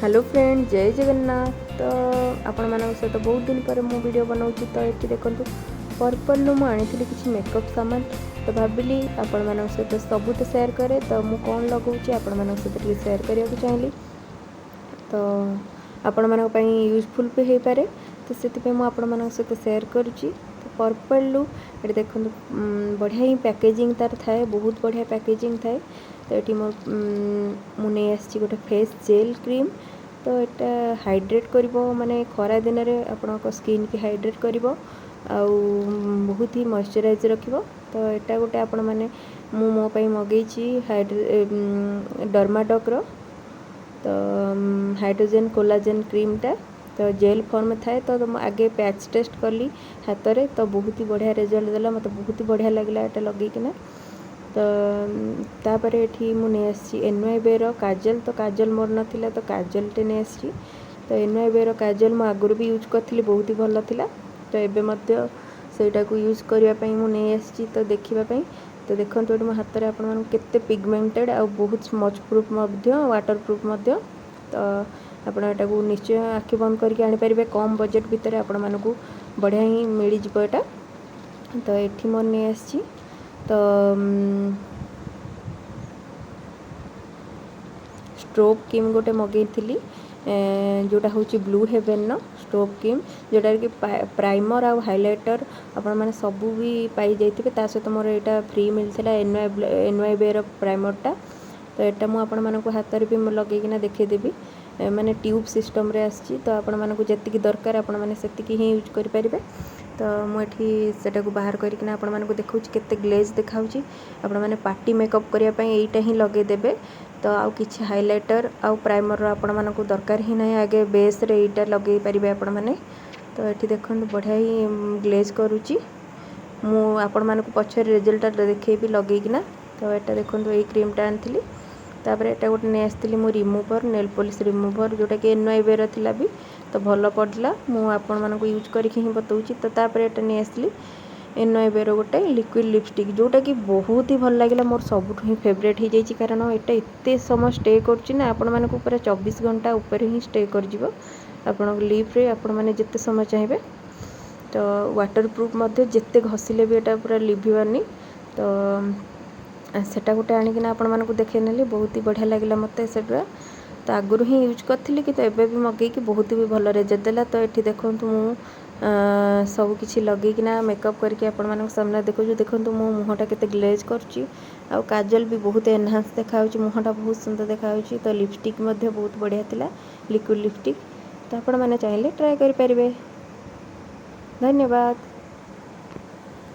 Hello friend, जय जगन्नाथ। तो आपण मान सहित बहुत दिन पर मु वीडियो बनाऊँगी। तो ये देखो पर्पल नु मुझे किसी मेकअप सामान तो भाविली आपण मान सहित सबू तो सेयार करे। तो मुझे कौन लगौची आपण मान सहित सेयार करने को चाहिए। तो आपण मान यूजफुल भी हो पारे। तो से मुझे मान सहित सेयार करुँची। तो पर्पल लू ये देखो बढ़िया ही पैकेजिंग तार थाए, बहुत बढ़िया पैकेजिंग थाए। तो ये मुझे आसी गोटे फेस जेल क्रीम। तो यहाँ हाइड्रेट करिवो माने खरा दिन में आपण स्किन की हाइड्रेट करिवो आउ बहुत ही मॉइस्चराइज रखिवो। तो यहाँ गोटे आपण माने मु मो पई मगेची डर्माडॉक रो तो हाइड्रोजन कोलाजेन क्रीमटा तो जेल फॉर्म थाए। तो आगे पैच टेस्ट कली हाथ में, तो बहुत ही बढ़िया रिजल्ट देला, मतलब बहुत ही बढ़िया लगला यहाँ लगेकिना। तो तापर ये मुझे आसी NYB रो काजल। तो काजल मोर नाला, तो काजल टे नहीं आसी। तो NYB रो काजल मु आगुरी भी यूज करी, बहुत ही भल था। तो एबे सेटा को यूज करने मुझे नहीं आसी। तो देखापी तो देखो ये मो हाथ में आपण केते पिगमेंटेड आ बहुत स्मच प्रूफ वाटर प्रूफ। तो आप निश्चय आखि बंद करके आनीपारे, कम बजेट भितर आपण मानक बढ़िया ही मिल जाए। तो ये मोर नहीं आसी। तो स्ट्रोब क्रीम गोटे मगई जोटा हूँ ब्लू हेवेन स्ट्रोब क्रीम, जोटा कि प्राइमर आ हाइलाइटर आपण मैंने सबू भी पाई जाइए। ता सहित मोर यहाँ फ्री मिलता NYB रो प्राइमरटा। तो यहाँ मुझे हाथ में भी लगेकिना देखीदेवी, माने ट्यूब सिस्टम रे आसी। तो आपण मानक जी दरकार आपण मैंने से ही यूज करें। तो मुझे को बाहर करके आपण मानक देखा केते ग्लेज देखा। आपण मैंने पार्टी मेकअप करने यहीटा ही लगेदेवे। तो आउ किछि हाइलाइटर आउ प्राइमर आपण मानक दरकार ही ना, आगे बेस रे एटा लगे पारे आपण मैंने। तो ये देखो बढ़िया ही ग्लेज करुच्ची मु आपण मानक पछर रिजल्ट देखी लगेकिना। तो यहाँ देखो ये क्रीमटा आनी। तापर यहाँ गोटे नहीं आसती मु रिमूवर नेल पॉलिश रिमूवर, जोटा कि NYB रो थिला भी। तो भल पड़ला, मु आपण मानक यूज करके ही बताऊँगी। तो तापर यहाँ नहीं आसली NYB रो गोटे लिक्विड लिपस्टिक, जोटा कि बहुत ही भल लगे, मोर सबुठ ही फेवरेट हो जाइए। कारण यहाँ एत समय स्टे कर आपण मानक पूरा 24 घंटा ऊपर ही स्टे कर आपण लिप्रे आपण मैंने जिते समय चाहिए। तो वाटर प्रूफ जिते घसिले भी यहाँ पूरा लिभवानी। तो सेटा गोटे आणिकिना आपण मानक देखे नेली, बहुत ही बढ़िया लगे मत सेटा। तो आगुरी ही यूज करी कि एबे भी मगेकी बहुत भी भल रिजल्ट देला। तो ये देखो मु सब किसी लगेकिना मेकअप करके आपण मानक सामने देखो मो मुहटा केते ग्लेज करची आ काजल भी बहुत एनहांस देखा, मुहटा बहुत सुंदर देखा। तो लिपस्टिक बहुत बढ़िया थिला, लिक्विड लिपस्टिक। तो आपण मैंने चाहिए ट्राए करें। धन्यवाद।